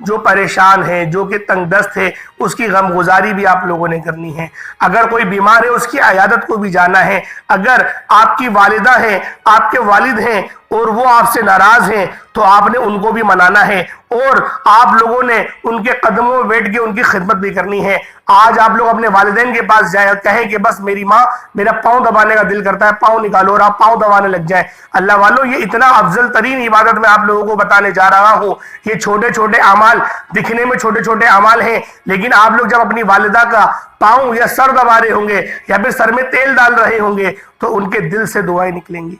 جو پریشان ہے، جو کہ تنگ دست ہے، اس کی غم گزاری بھی آپ لوگوں نے کرنی ہے۔ اگر کوئی بیمار ہے اس کی عیادت کو بھی جانا ہے۔ اگر آپ کی والدہ ہیں، آپ کے والد ہیں اور وہ آپ سے ناراض ہیں تو آپ نے ان کو بھی منانا ہے، اور آپ لوگوں نے ان کے قدموں میں بیٹھ کے ان کی خدمت بھی کرنی ہے۔ آج آپ لوگ اپنے والدین کے پاس جائیں اور کہیں کہ بس میری ماں میرا پاؤں دبانے کا دل کرتا ہے، پاؤں نکالو، اور آپ پاؤں دبانے لگ جائیں۔ اللہ والوں، یہ اتنا افضل ترین عبادت میں آپ لوگوں کو بتانے جا رہا ہوں۔ یہ چھوٹے چھوٹے اعمال دکھنے میں چھوٹے چھوٹے اعمال ہیں، لیکن آپ لوگ جب اپنی والدہ کا پاؤں یا سر دبا رہے ہوں گے یا پھر سر میں تیل ڈال رہے ہوں گے تو ان کے دل سے دعائیں نکلیں گی۔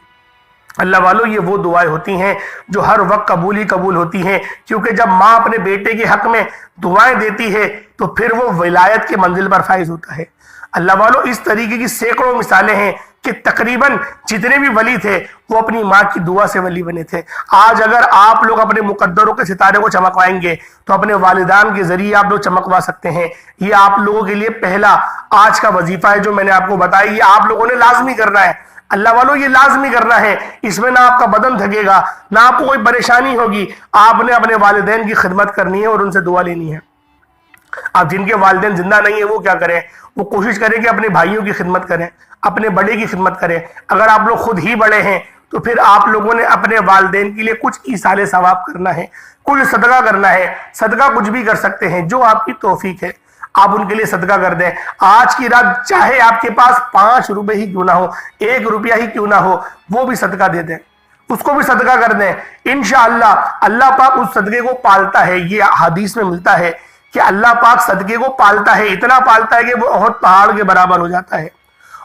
اللہ والوں، یہ وہ دعائیں ہوتی ہیں جو ہر وقت قبول ہوتی ہیں، کیونکہ جب ماں اپنے بیٹے کے حق میں دعائیں دیتی ہے تو پھر وہ ولایت کے منزل پر فائز ہوتا ہے۔ اللہ والوں، اس طریقے کی سینکڑوں مثالیں ہیں کہ تقریباً جتنے بھی ولی تھے وہ اپنی ماں کی دعا سے ولی بنے تھے۔ آج اگر آپ لوگ اپنے مقدروں کے ستارے کو چمکوائیں گے تو اپنے والدان کے ذریعے آپ لوگ چمکوا سکتے ہیں۔ یہ آپ لوگوں کے لیے پہلا آج کا وظیفہ ہے جو میں نے آپ کو بتایا، یہ آپ لوگوں نے لازمی کرنا ہے۔ اللہ والوں، یہ لازمی کرنا ہے، اس میں نہ آپ کا بدن تھکے گا، نہ آپ کو کوئی پریشانی ہوگی۔ آپ نے اپنے والدین کی خدمت کرنی ہے اور ان سے دعا لینی ہے۔ اب جن کے والدین زندہ نہیں ہیں وہ کیا کریں؟ وہ کوشش کریں کہ اپنے بھائیوں کی خدمت کریں، اپنے بڑے کی خدمت کریں۔ اگر آپ لوگ خود ہی بڑے ہیں تو پھر آپ لوگوں نے اپنے والدین کے لیے کچھ ایصال ثواب کرنا ہے، کچھ صدقہ کرنا ہے۔ صدقہ کچھ بھی کر سکتے ہیں، جو آپ کی توفیق ہے آپ ان کے لیے صدقہ کر دیں۔ آج کی رات چاہے آپ کے پاس 5 روپے ہی کیوں نہ ہو، 1 روپیہ ہی کیوں نہ ہو، وہ بھی صدقہ دے دیں، اس کو بھی صدقہ کر دیں۔ انشاءاللہ اللہ پاک اس صدقے کو پالتا ہے۔ یہ حدیث میں ملتا ہے کہ اللہ پاک صدقے کو پالتا ہے، اتنا پالتا ہے کہ وہ احد پہاڑ کے برابر ہو جاتا ہے۔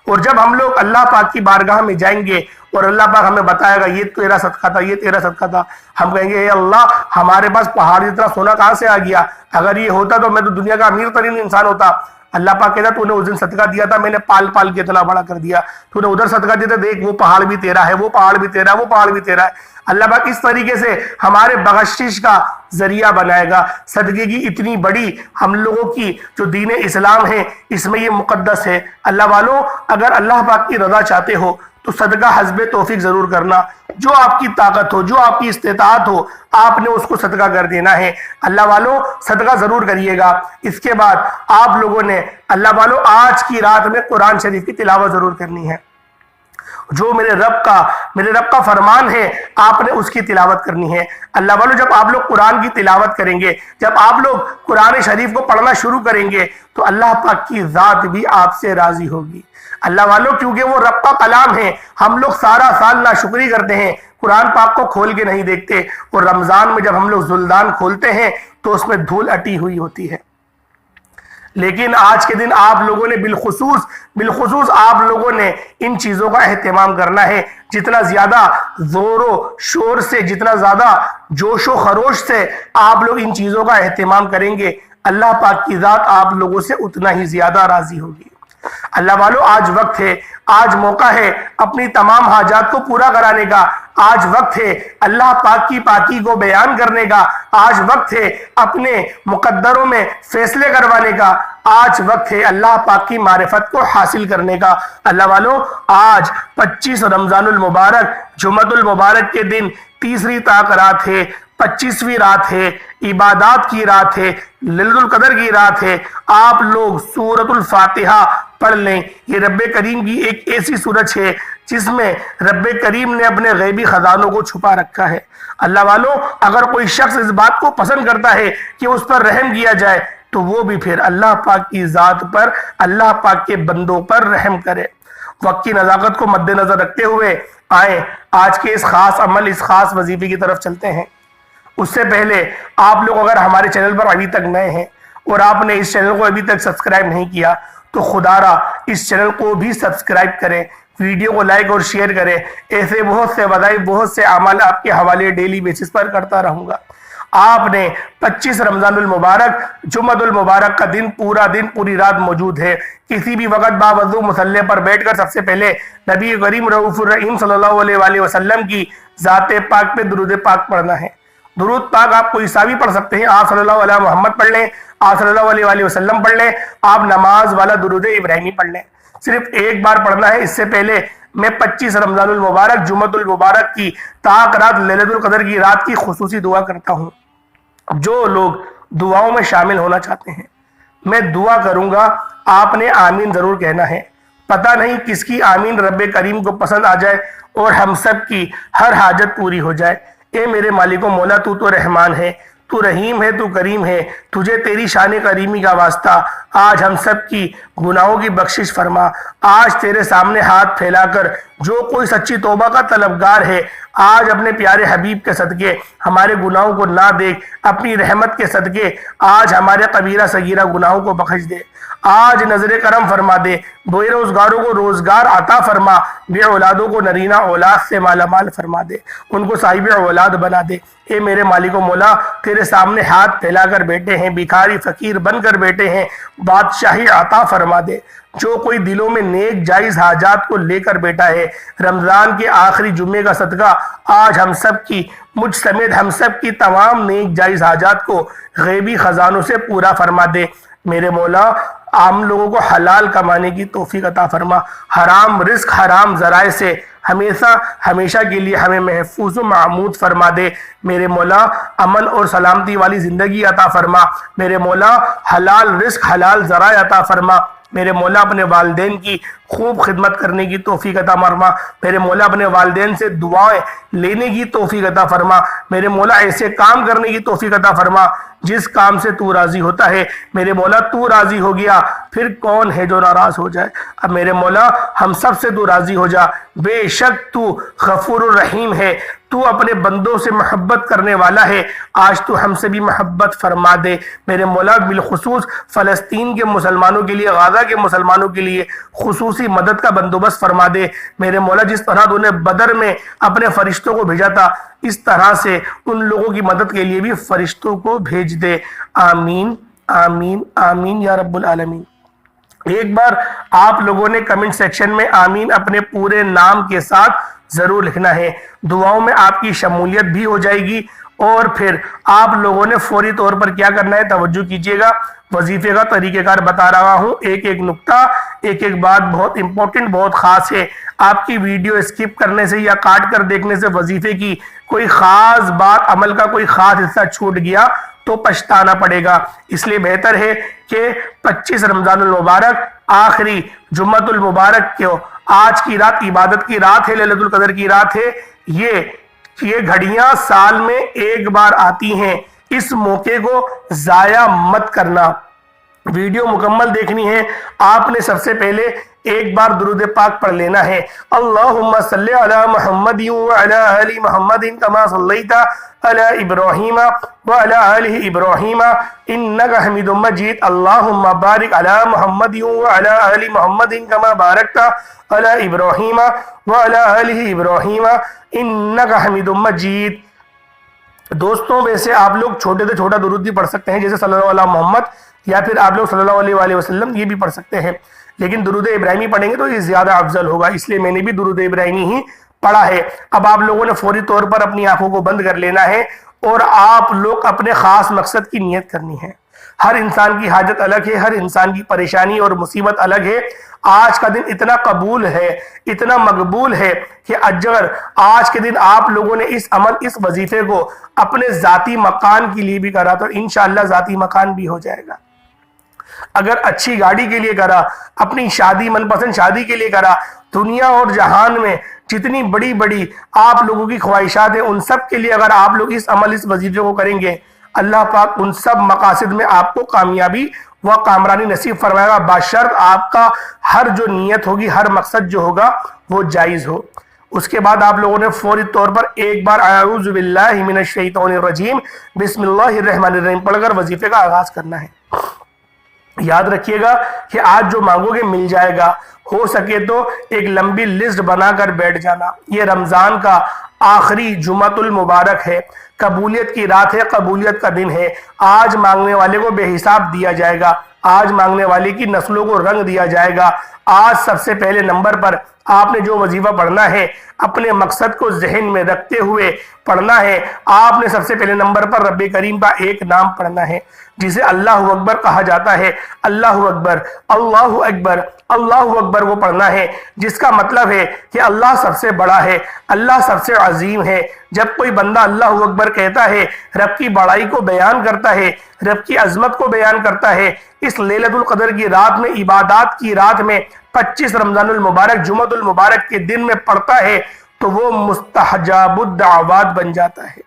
اور جب ہم لوگ اللہ پاک کی بارگاہ میں جائیں گے اور اللہ پاک ہمیں بتائے گا یہ تیرا صدقہ تھا، یہ تیرا صدقہ تھا، ہم کہیں گے اے اللہ، ہمارے پاس پہاڑ جتنا سونا کہاں سے آ گیا؟ اگر یہ ہوتا تو میں تو دنیا کا امیر ترین انسان ہوتا۔ اللہ پاک کہتا تو نے اس دن صدقہ دیا تھا، میں نے پال پال کے اتنا بڑا کر دیا، تو نے ادھر صدقہ دیا تھا، دیکھ وہ پہاڑ بھی تیرا ہے، وہ پہاڑ بھی تیرا ہے، وہ پہاڑ بھی تیرا ہے۔ اللہ پاک اس طریقے سے ہمارے بخشش کا ذریعہ بنائے گا۔ صدقے کی اتنی بڑی ہم لوگوں کی جو دین اسلام ہے اس میں یہ مقدس ہے۔ اللہ والوں، اگر اللہ پاک کی رضا چاہتے ہو تو صدقہ حسب توفیق ضرور کرنا، جو آپ کی طاقت ہو، جو آپ کی استطاعت ہو، آپ نے اس کو صدقہ کر دینا ہے۔ اللہ والوں، صدقہ ضرور کریے گا۔ اس کے بعد آپ لوگوں نے اللہ والوں آج کی رات میں قرآن شریف کی تلاوت ضرور کرنی ہے۔ جو میرے رب کا فرمان ہے آپ نے اس کی تلاوت کرنی ہے۔ اللہ والوں، جب آپ لوگ قرآن کی تلاوت کریں گے، جب آپ لوگ قرآن شریف کو پڑھنا شروع کریں گے تو اللہ پاک کی ذات بھی آپ سے راضی ہوگی۔ اللہ والوں، کیونکہ وہ رب کا کلام ہے، ہم لوگ سارا سال ناشکری کرتے ہیں، قرآن پاک کو کھول کے نہیں دیکھتے، اور رمضان میں جب ہم لوگ زلدان کھولتے ہیں تو اس میں دھول اٹی ہوئی ہوتی ہے۔ لیکن آج کے دن آپ لوگوں نے بالخصوص آپ لوگوں نے ان چیزوں کا اہتمام کرنا ہے۔ جتنا زیادہ زور و شور سے، جتنا زیادہ جوش و خروش سے آپ لوگ ان چیزوں کا اہتمام کریں گے، اللہ پاک کی ذات آپ لوگوں سے اتنا ہی زیادہ راضی ہوگی۔ اللہ والوں، آج وقت ہے، آج موقع ہے اپنی تمام حاجات کو پورا کرانے کا۔ آج وقت ہے اللہ پاک کی پاکی کو بیان کرنے کا۔ آج وقت ہے اپنے مقدروں میں فیصلے کروانے کا۔ آج وقت ہے اللہ پاک کی معرفت کو حاصل کرنے کا۔ اللہ والوں، آج 25 رمضان المبارک جمعۃ المبارک کے دن تیسری طاق رات ہے، 25ویں رات ہے، عبادات کی رات ہے، لیلۃ القدر کی رات ہے۔ آپ لوگ سورۃ الفاتحہ پڑھ لیں۔ یہ رب کریم کی ایک ایسی سورت ہے جس میں رب کریم نے اپنے غیبی خزانوں کو چھپا رکھا ہے۔ اللہ والوں، اگر کوئی شخص اس بات کو پسند کرتا ہے کہ اس پر رحم کیا جائے تو وہ بھی پھر اللہ پاک کی ذات پر، اللہ پاک کے بندوں پر رحم کرے۔ وقت کی نزاکت کو مد نظر رکھتے ہوئے آئیں آج کے اس خاص عمل، اس خاص وظیفے کی طرف چلتے ہیں۔ اس سے پہلے آپ لوگ اگر ہمارے چینل پر ابھی تک نئے ہیں اور آپ نے اس چینل کو ابھی تک سبسکرائب نہیں کیا تو خدا را اس چینل کو بھی سبسکرائب کریں، ویڈیو کو لائک اور شیئر کریں۔ ایسے بہت سے وظائف، بہت سے اعمال آپ کے حوالے ڈیلی بیسس پر کرتا رہوں گا۔ آپ نے 25 رمضان المبارک جمعۃ المبارک کا دن، پورا دن، پوری رات موجود ہے۔ کسی بھی وقت باوضو مصلی پر بیٹھ کر سب سے پہلے نبی کریم رؤوف الرحیم صلی اللہ علیہ وآلہ وسلم کی ذات پاک پہ درود پاک پڑھنا ہے۔ درود پاک آپ کوئی سا بھی پڑھ سکتے ہیں۔ آپ صلی اللہ علیہ محمد پڑھ لیں، آپ صلی اللہ علیہ وآلہ وسلم پڑھ لیں، آپ نماز والا درود ابراہیمی پڑھ لیں۔ صرف ایک بار پڑھنا ہے۔ اس سے پہلے میں 25 رمضان المبارک جمعۃ المبارک کی طاق رات لیلۃ القدر کی رات کی خصوصی دعا کرتا ہوں۔ جو لوگ دعاؤں میں شامل ہونا چاہتے ہیں، میں دعا کروں گا، آپ نے آمین ضرور کہنا ہے۔ پتہ نہیں کس کی آمین رب کریم کو پسند آ جائے اور ہم سب کی ہر حاجت پوری ہو جائے۔ اے میرے مالک و مولا، تو رحمان ہے، تو رحیم ہے، تو کریم ہے، تجھے تیری شان کریمی کا واسطہ آج ہم سب کی گناہوں کی بخشش فرما۔ آج تیرے سامنے ہاتھ پھیلا کر جو کوئی سچی توبہ کا طلبگار ہے، آج اپنے پیارے حبیب کے صدقے ہمارے گناہوں کو نہ دیکھ، اپنی رحمت کے صدقے آج ہمارے کبیرہ صغیرہ گناہوں کو بخش دے۔ آج نظر کرم فرما دے، بے روزگاروں کو روزگار عطا فرما، بے اولادوں کو نرینہ اولاد سے مالا مال فرما دے، ان کو صاحب اولاد بنا دے۔ اے میرے مالک و مولا، تیرے سامنے ہاتھ پھیلا کر بیٹھے ہیں، بھکاری فقیر بن کر بیٹھے ہیں، بادشاہی عطا فرما دے۔ جو کوئی دلوں میں نیک جائز حاجات کو لے کر بیٹھا ہے، رمضان کے آخری جمعے کا صدقہ آج ہم سب کی، مجھ سمیت ہم سب کی تمام نیک جائز حاجات کو غیبی خزانوں سے پورا فرما دے۔ میرے مولا، عام لوگوں کو حلال کمانے کی توفیق عطا فرما، حرام رزق حرام ذرائع سے ہمیشہ کے لیے ہمیں محفوظ و معمود فرما دے۔ میرے مولا، امن اور سلامتی والی زندگی عطا فرما۔ میرے مولا، حلال رزق حلال ذرائع عطا فرما۔ میرے مولا، اپنے والدین کی خوب خدمت کرنے کی توفیق عطا فرما۔ میرے مولا، اپنے والدین سے دعائیں لینے کی توفیق عطا فرما۔ میرے مولا، ایسے کام کرنے کی توفیق عطا فرما جس کام سے تو راضی ہوتا ہے۔ میرے مولا، تو راضی ہو گیا، پھر کون ہے جو ناراض ہو جائے۔ اب میرے مولا، ہم سب سے تو راضی ہو جا، بے شک تو غفور الرحیم ہے، تو اپنے بندوں سے محبت کرنے والا ہے۔ آج تو ہم سے بھی محبت فرما دے۔ میرے مولا، بالخصوص فلسطین کے مسلمانوں کے لیے، غزہ کے مسلمانوں کے لیے خصوصی مدد کا بندوبست فرما دے۔ میرے مولا، جس طرح تو نے بدر میں اپنے فرشتوں کو بھیجا تھا، اس طرح سے ان لوگوں کی مدد کے لیے بھی فرشتوں کو بھیج دے۔ آمین آمین آمین یا رب العالمین۔ ایک بار آپ لوگوں نے کمنٹ سیکشن میں آمین اپنے پورے نام کے ساتھ ضرور لکھنا ہے۔ دعاؤں میں آپ کی شمولیت بھی ہو جائے گی، اور پھر آپ لوگوں نے فوری طور پر کیا کرنا ہے، توجہ کیجئے گا، وظیفے کا طریقہ کار بتا رہا ہوں، ایک ایک نقطہ، ایک ایک بات بہت امپورٹنٹ، بہت خاص ہے۔ آپ کی ویڈیو اسکپ کرنے سے یا کاٹ کر دیکھنے سے وظیفے کی کوئی خاص بات، عمل کا کوئی خاص حصہ چھوٹ گیا تو پچھتانا پڑے گا۔ اس لیے بہتر ہے کہ 25 رمضان المبارک، آخری جمعۃ المبارک کو، آج کی رات عبادت کی رات ہے، لیلۃ القدر کی رات ہے، یہ گھڑیاں سال میں ایک بار آتی ہیں، اس موقع کو ضائع مت کرنا۔ ویڈیو مکمل دیکھنی ہے، آپ نے سب سے پہلے ایک بار درود پاک پڑھ لینا ہے۔ اللہم صلی علی محمد وعلی آل محمد کما صلیت علی ابراہیم وعلی آل ابراہیم انک حمید مجید۔ اللہم بارک علی محمد وعلی آل محمد کما بارکت علی ابراہیم وعلی آل ابراہیم انک حمید مجید۔ دوستوں، ویسے آپ لوگ چھوٹے سے چھوٹا درود بھی پڑھ سکتے ہیں، جیسے صلی اللہ علیہ محمد، یا پھر آپ لوگ صلی اللہ علیہ وآلہ وسلم، یہ بھی پڑھ سکتے ہیں، لیکن درود ابراہیمی پڑھیں گے تو یہ زیادہ افضل ہوگا، اس لیے میں نے بھی درود ابراہیمی ہی پڑھا ہے۔ اب آپ لوگوں نے فوری طور پر اپنی آنکھوں کو بند کر لینا ہے، اور آپ لوگ اپنے خاص مقصد کی نیت کرنی ہے۔ ہر انسان کی حاجت الگ ہے، ہر انسان کی پریشانی اور مصیبت الگ ہے۔ آج کا دن اتنا قبول ہے، اتنا مقبول ہے کہ اگر آج کے دن آپ لوگوں نے اس عمل، اس وظیفے کو اپنے ذاتی مکان کے لیے بھی کرا تو انشاءاللہ ذاتی مکان بھی ہو جائے گا۔ اگر اچھی گاڑی کے لیے کرا، اپنی شادی، من پسند شادی کے لیے کرا، دنیا اور جہان میں جتنی بڑی بڑی آپ لوگوں کی خواہشات ہیں، ان سب کے لیے اگر آپ لوگ اس عمل، اس وظیفے کو کریں گے، اللہ پاک ان سب مقاصد میں آپ کو کامیابی و کامرانی نصیب فرمائے گا، بشرط آپ کا ہر جو نیت ہوگی، ہر مقصد جو ہوگا وہ جائز ہو۔ اس کے بعد آپ لوگوں نے فوری طور پر ایک بار اعوذ باللہ من الشیطان الرجیم بسم اللہ الرحمن الرحیم پڑھ کر وظیفے کا آغاز کرنا ہے۔ یاد رکھیے گا کہ آج جو مانگو گے مل جائے گا، ہو سکے تو ایک لمبی لسٹ بنا کر بیٹھ جانا۔ یہ رمضان کا آخری جمعۃ المبارک ہے، قبولیت کی رات ہے، قبولیت کا دن ہے۔ آج مانگنے والے کو بے حساب دیا جائے گا، آج مانگنے والے کی نسلوں کو رنگ دیا جائے گا۔ آج سب سے پہلے نمبر پر آپ نے جو وظیفہ پڑھنا ہے، اپنے مقصد کو ذہن میں رکھتے ہوئے پڑھنا ہے۔ آپ نے سب سے پہلے نمبر پر رب کریم کا ایک نام پڑھنا ہے، جسے اللہ اکبر کہا جاتا ہے۔ اللہ اکبر، اللہ اکبر، اللہ اکبر۔ اکبر کو پڑھنا ہے، جس کا مطلب ہے کہ اللہ سب سے بڑا ہے، اللہ سب سے عظیم ہے۔ جب کوئی بندہ اللہ اکبر کہتا ہے، رب کی بڑائی کو بیان کرتا ہے، رب کی عظمت کو بیان کرتا ہے، اس لیلۃ القدر کی رات میں، عبادات کی رات میں، 25 رمضان المبارک جمعۃ المبارک کے دن میں پڑھتا ہے، تو وہ مستحجاب الدعوات بن جاتا ہے،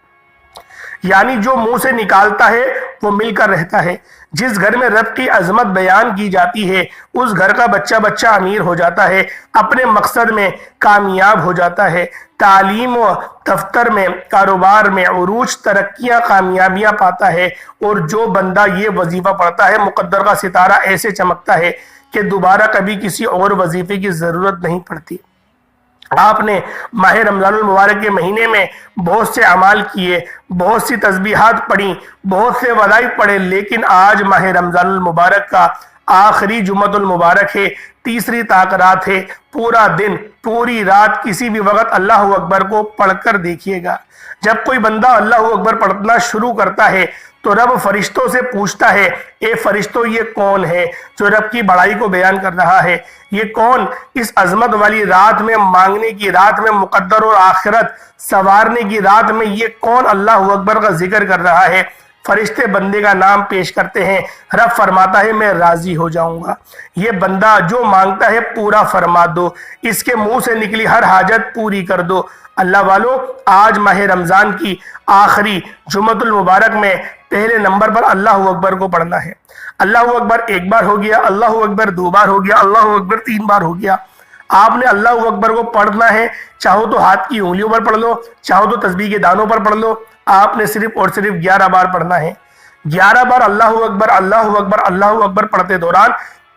یعنی جو منہ سے نکالتا ہے وہ مل کر رہتا ہے۔ جس گھر میں رب کی عظمت بیان کی جاتی ہے، اس گھر کا بچہ امیر ہو جاتا ہے، اپنے مقصد میں کامیاب ہو جاتا ہے، تعلیم و دفتر میں، کاروبار میں عروج، ترقیاں، کامیابیاں پاتا ہے۔ اور جو بندہ یہ وظیفہ پڑھتا ہے، مقدر کا ستارہ ایسے چمکتا ہے کہ دوبارہ کبھی کسی اور وظیفے کی ضرورت نہیں پڑتی۔ آپ نے ماہ رمضان المبارک کے مہینے میں بہت سے اعمال کیے، بہت سی تسبیحات پڑھی، بہت سے وظائف پڑھے، لیکن آج ماہ رمضان المبارک کا آخری جمعۃ المبارک ہے، تیسری طاق رات ہے۔ پورا دن، پوری رات، کسی بھی وقت اللہ اکبر کو پڑھ کر دیکھیے گا۔ جب کوئی بندہ اللہ اکبر پڑھنا شروع کرتا ہے تو رب فرشتوں سے پوچھتا ہے، اے فرشتوں، یہ کون ہے جو رب کی بڑائی کو بیان کر رہا ہے؟ یہ کون اس عظمت والی رات میں، مانگنے کی رات میں، مقدر اور آخرت سنوارنے کی رات میں، یہ کون اللہ اکبر کا ذکر کر رہا ہے؟ فرشتے بندے کا نام پیش کرتے ہیں، رب فرماتا ہے میں راضی ہو جاؤں گا۔ یہ بندہ جو مانگتا ہے پورا فرما دو، اس کے منہ سے نکلی ہر حاجت پوری کر دو۔ اللہ والو، آج ماہ رمضان کی آخری جمعۃ المبارک میں پہلے نمبر پر اللہ اکبر کو پڑھنا ہے۔ اللہ اکبر ایک بار ہو گیا، اللہ اکبر 2 بار ہو گیا، اللہ اکبر 3 بار ہو گیا۔ آپ نے اللہ اکبر کو پڑھنا ہے، چاہو تو ہاتھ کی انگلیوں پر پڑھ لو، چاہو تو تسبیح کے دانوں پر پڑھ لو۔ آپ نے صرف اور صرف 11 بار پڑھنا ہے۔ 11 بار اللہ اکبر، اللہ اکبر، اللہ اکبر پڑھتے دوران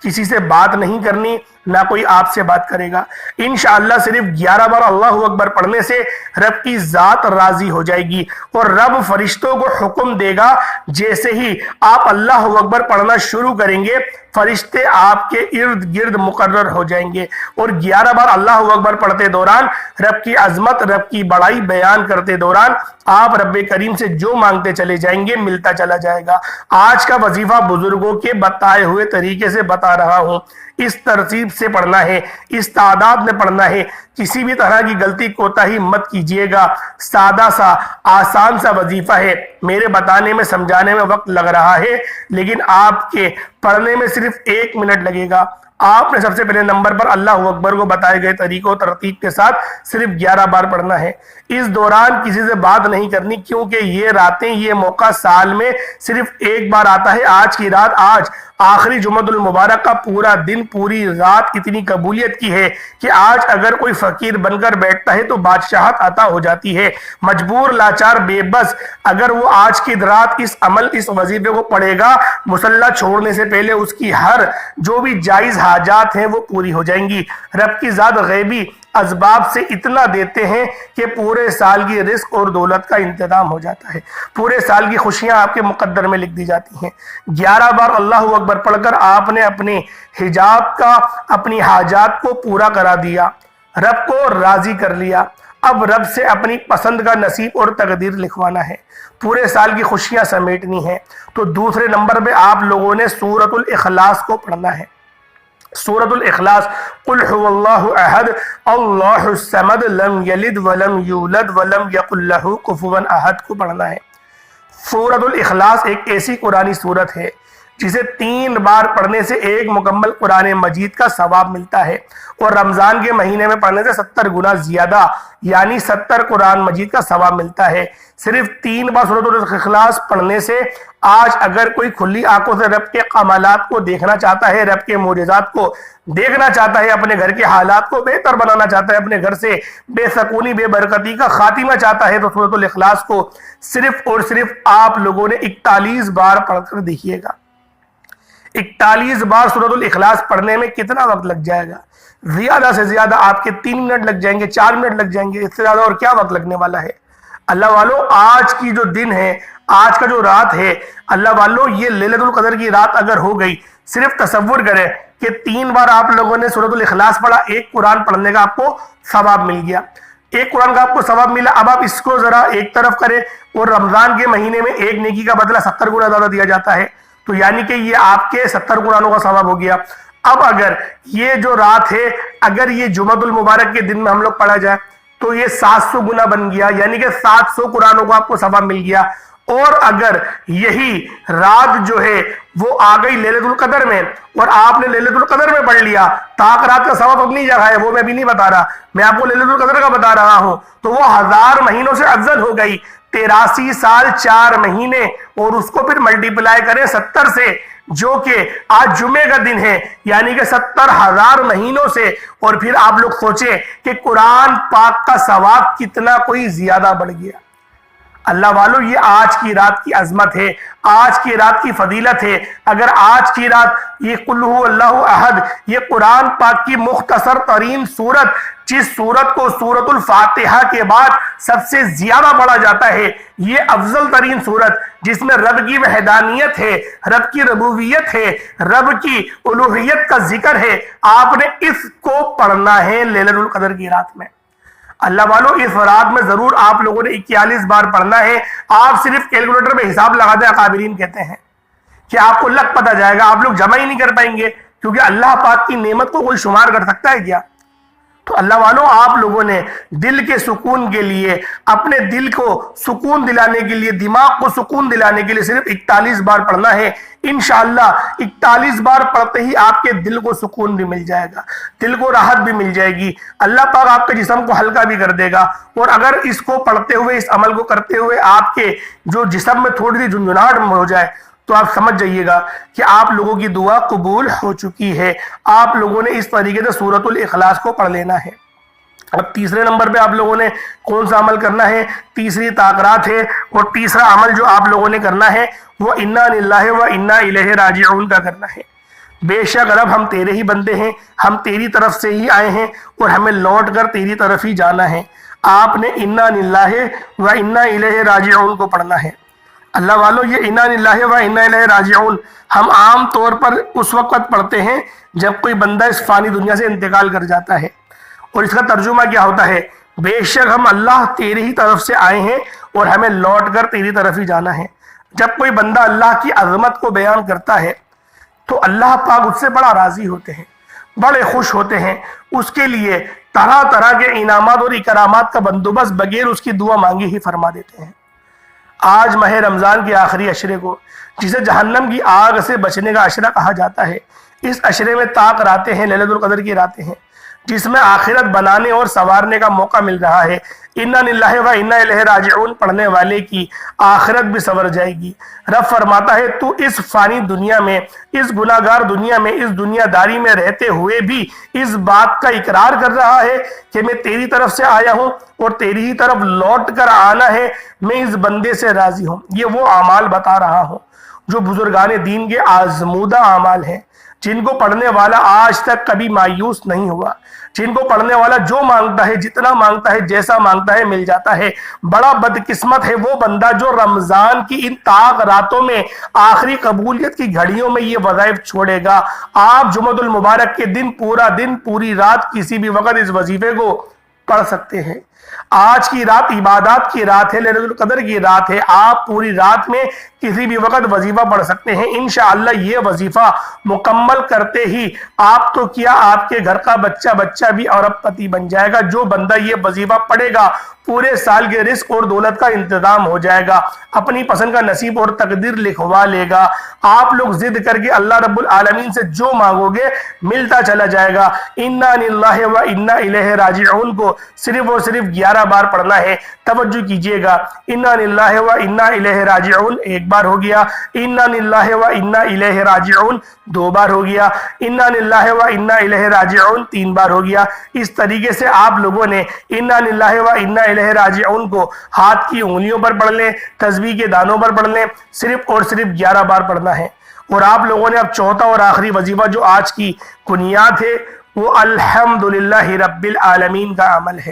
کسی سے بات نہیں کرنی، نہ کوئی آپ سے بات کرے گا۔ انشاءاللہ صرف 11 بار اللہ اکبر پڑھنے سے رب کی ذات راضی ہو جائے گی، اور رب فرشتوں کو حکم دے گا، جیسے ہی آپ اللہ اکبر پڑھنا شروع کریں گے، فرشتے آپ کے ارد گرد مقرر ہو جائیں گے، اور 11 بار اللہ اکبر پڑھتے دوران رب کی عظمت، رب کی بڑائی بیان کرتے دوران آپ رب کریم سے جو مانگتے چلے جائیں گے، ملتا چلا جائے گا۔ آج کا وظیفہ بزرگوں کے بتائے ہوئے طریقے سے بتا رہا ہوں، اس ترتیب سے پڑھنا ہے، اس تعداد میں پڑھنا ہے، کسی بھی طرح کی غلطی کوتاہی مت کیجیے گا۔ سادہ سا، آسان سا وظیفہ ہے، میرے بتانے میں، سمجھانے میں وقت لگ رہا ہے، لیکن آپ کے پڑھنے میں صرف 1 منٹ لگے گا۔ آپ نے سب سے پہلے نمبر پر اللہ اکبر کو بتائے گئے طریقوں ترتیب کے ساتھ صرف 11 بار پڑھنا ہے۔ اس دوران کسی سے بات نہیں کرنی، کیونکہ یہ راتیں، یہ موقع سال میں صرف 1 بار آتا ہے۔ آج کی رات، آج آخری جمعۃ المبارک کا پورا دن، پوری رات اتنی قبولیت کی ہے کہ آج اگر کوئی فقیر بن کر بیٹھتا ہے تو بادشاہت عطا ہو جاتی ہے۔ مجبور، لاچار، بے بس اگر وہ آج کی رات اس عمل، اس وظیفے کو پڑھے گا، مصلی چھوڑنے سے پہلے اس کی ہر جو بھی جائز حاجات ہیں وہ پوری ہو جائیں گی۔ رب کی ذات غیبی اسباب سے اتنا دیتے ہیں کہ پورے سال کی رزق اور دولت کا انتظام ہو جاتا ہے، پورے سال کی خوشیاں آپ کے مقدر میں لکھ دی جاتی ہیں۔ 11 بار اللہ اکبر پڑھ کر آپ نے اپنے حجاب کا، اپنی حاجات کو پورا کرا دیا، رب کو راضی کر لیا۔ اب رب سے اپنی پسند کا نصیب اور تقدیر لکھوانا ہے، پورے سال کی خوشیاں سمیٹنی ہیں۔ تو دوسرے نمبر پہ آپ لوگوں نے سورۃ الاخلاص کو پڑھنا ہے۔ سورۃ الاخلاص، قل هو اللہ احد اللہ الصمد لم یلد ولم یولد ولم یکن لہ کفوا احد کو پڑھنا ہے۔ سورۃ الاخلاص ایک ایسی قرآنی سورت ہے جسے 3 بار پڑھنے سے 1 مکمل قرآن مجید کا ثواب ملتا ہے، اور رمضان کے مہینے میں پڑھنے سے 70 گنا زیادہ، یعنی 70 قرآن مجید کا ثواب ملتا ہے۔ صرف 3 بار سورۃ الاخلاص پڑھنے سے آج اگر کوئی کھلی آنکھوں سے رب کے کمالات کو دیکھنا چاہتا ہے، رب کے معجزات کو دیکھنا چاہتا ہے، اپنے گھر کے حالات کو بہتر بنانا چاہتا ہے، اپنے گھر سے بے سکونی، بے برکتی کا خاتمہ چاہتا ہے، تو سورۃ الاخلاص کو صرف اور صرف آپ لوگوں نے 41 بار پڑھ کر دیکھیے گا۔ 41 بار سورۃ الاخلاص پڑھنے میں کتنا وقت لگ جائے گا؟ زیادہ سے زیادہ آپ کے 3 منٹ لگ جائیں گے، 4 منٹ لگ جائیں گے، اس سے زیادہ اور کیا وقت لگنے والا ہے؟ اللہ والو، آج کی جو دن ہے، آج کا جو رات ہے، اللہ والو، یہ لیلۃ القدر کی رات اگر ہو گئی، صرف تصور کریں کہ 3 بار آپ لوگوں نے سورۃ الاخلاص پڑھا، 1 قرآن پڑھنے کا آپ کو ثواب مل گیا، 1 قرآن کا آپ کو ثواب ملا۔ اب آپ اس کو ذرا ایک طرف کریں، اور رمضان کے مہینے میں 1 نیکی کا بدلہ 70 گنا زیادہ دیا جاتا ہے، تو یعنی کہ یہ آپ کے 70 قرآنوں کا ثواب ہو گیا۔ اب اگر یہ جو رات ہے اگر یہ جمعۃ المبارک کے دن میں ہم لوگ پڑھا جائے تو یہ 700 گنا بن گیا، یعنی کہ 700 قرآنوں کو آپ کو ثواب مل گیا۔ اور اگر یہی رات جو ہے وہ آ گئی لیلۃ القدر میں اور آپ نے لیلۃ القدر میں پڑھ لیا، طاق رات کا ثواب اپنی جگہ ہے، وہ میں بھی نہیں بتا رہا، میں آپ کو لیلۃ القدر کا بتا رہا ہوں، تو وہ 1000 مہینوں سے افضل ہو گئی، 83 سال 4 مہینے، اور اس کو پھر ملٹیپلائی کریں 70 سے، جو کہ آج جمعے کا دن ہے، یعنی کہ 70,000 مہینوں سے، اور پھر آپ لوگ سوچیں کہ قرآن پاک کا ثواب کتنا کوئی زیادہ بڑھ گیا۔ اللہ والو، یہ آج کی رات کی عظمت ہے، آج کی رات کی فضیلت ہے۔ اگر آج کی رات یہ قل هو اللہ احد، یہ قرآن پاک کی مختصر ترین سورت، جس سورت کو سورت الفاتحہ کے بعد سب سے زیادہ پڑھا جاتا ہے، یہ افضل ترین سورت جس میں رب کی وحدانیت ہے، رب کی ربوبیت ہے، رب کی الوہیت کا ذکر ہے، آپ نے اس کو پڑھنا ہے لیلۃ القدر کی رات میں۔ اللہ والو، اس رات میں ضرور آپ لوگوں نے 41 بار پڑھنا ہے۔ آپ صرف کیلکولیٹر میں حساب لگا دیں، اکابرین کہتے ہیں کہ آپ کو لگ پتہ جائے گا، آپ لوگ جمع ہی نہیں کر پائیں گے، کیونکہ اللہ پاک کی نعمت کو کوئی شمار کر سکتا ہے کیا؟ تو اللہ والوں، آپ لوگوں نے دل کے سکون کے لیے، اپنے دل کو سکون دلانے کے لیے، دماغ کو سکون دلانے کے لیے صرف 41 بار پڑھنا ہے۔ انشاءاللہ 41 بار پڑھتے ہی آپ کے دل کو سکون بھی مل جائے گا، دل کو راحت بھی مل جائے گی، اللہ پاک آپ کے جسم کو ہلکا بھی کر دے گا۔ اور اگر اس کو پڑھتے ہوئے، اس عمل کو کرتے ہوئے آپ کے جو جسم میں تھوڑی سی جھنجھناہٹ ہو جائے تو آپ سمجھ جائیے گا کہ آپ لوگوں کی دعا قبول ہو چکی ہے۔ آپ لوگوں نے اس طریقے سے سورۃ الاخلاص کو پڑھ لینا ہے۔ اب تیسرے نمبر پہ آپ لوگوں نے کون سا عمل کرنا ہے؟ تیسری طاق رات ہے، اور تیسرا عمل جو آپ لوگوں نے کرنا ہے وہ انا للہ و انا الیہ راجعون کا کرنا ہے۔ بے شک رب، ہم تیرے ہی بندے ہیں، ہم تیری طرف سے ہی آئے ہیں اور ہمیں لوٹ کر تیری طرف ہی جانا ہے۔ آپ نے انا للہ و انا الیہ راجعون کو پڑھنا ہے۔ اللہ والو، یہ انا للہ و انا الیہ راجعون ہم عام طور پر اس وقت پڑھتے ہیں جب کوئی بندہ اس فانی دنیا سے انتقال کر جاتا ہے، اور اس کا ترجمہ کیا ہوتا ہے؟ بے شک ہم اللہ تیری ہی طرف سے آئے ہیں اور ہمیں لوٹ کر تیری طرف ہی جانا ہے۔ جب کوئی بندہ اللہ کی عظمت کو بیان کرتا ہے تو اللہ پاک اس سے بڑا راضی ہوتے ہیں، بڑے خوش ہوتے ہیں، اس کے لیے طرح طرح کے انعامات اور اکرامات کا بندوبست بغیر اس کی دعا مانگے ہی فرما دیتے ہیں۔ آج ماہ رمضان کے آخری عشرے کو، جسے جہنم کی آگ سے بچنے کا عشرہ کہا جاتا ہے، اس عشرے میں طاق راتیں ہیں، لیلۃ القدر کی راتیں ہیں، جس میں آخرت بنانے اور سنوارنے کا موقع مل رہا ہے۔ انا للہ و انا الیہ راجعون پڑھنے والے کی آخرت بھی سنور جائے گی۔ رب فرماتا ہے، تو اس فانی دنیا میں، اس گناہگار دنیا میں، اس دنیا داری میں رہتے ہوئے بھی اس بات کا اقرار کر رہا ہے کہ میں تیری طرف سے آیا ہوں اور تیری ہی طرف لوٹ کر آنا ہے، میں اس بندے سے راضی ہوں۔ یہ وہ اعمال بتا رہا ہوں جو بزرگان دین کے آزمودہ اعمال ہیں، جن کو پڑھنے والا آج تک کبھی مایوس نہیں ہوا، جن کو پڑھنے والا جو مانگتا ہے، جتنا مانگتا ہے، جیسا مانگتا ہے، مل جاتا ہے۔ بڑا بدقسمت ہے وہ بندہ جو رمضان کی ان طاق راتوں میں، آخری قبولیت کی گھڑیوں میں یہ وظائف چھوڑے گا۔ آپ جمعۃ المبارک کے دن پورا دن، پوری رات، کسی بھی وقت اس وظیفے کو پڑھ سکتے ہیں۔ آج کی رات عبادات کی رات ہے، لیلۃ القدر کی رات ہے، آپ پوری رات میں کسی بھی وقت وظیفہ پڑھ سکتے ہیں۔ انشاءاللہ یہ وظیفہ مکمل کرتے ہی آپ تو کیا، آپ کے گھر کا بچہ بھی ارب پتی بن جائے گا۔ جو بندہ یہ وظیفہ پڑھے گا، پورے سال کے رزق اور دولت کا انتظام ہو جائے گا، اپنی پسند کا نصیب اور تقدیر لکھوا لے گا۔ آپ لوگ ضد کر کے اللہ رب العالمین سے جو مانگو گے ملتا چلا جائے گا۔ انا للہ و انا الیہ راجعون کو صرف اور صرف 11 بار پڑھنا ہے۔ توجہ کیجئے گا، انا للہ و انا الیہ راجعون ایک بار ہو گیا، انا للہ و انا الیہ راجعون 2 بار ہو گیا، انا للہ و انا الیہ راجعون 3 بار ہو گیا۔ اس طریقے سے آپ لوگوں نے انا للہ و انا الیہ راجعون کو ہاتھ کی انگلیوں پر پڑھ لیں، تسبیح کے دانوں پر پڑھ لیں، صرف اور صرف 11 بار پڑھنا ہے۔ اور آپ لوگوں نے اب چوتھا اور آخری وظیفہ جو آج کی بنیاد ہے وہ الحمدللہ رب العالمین کا عمل ہے۔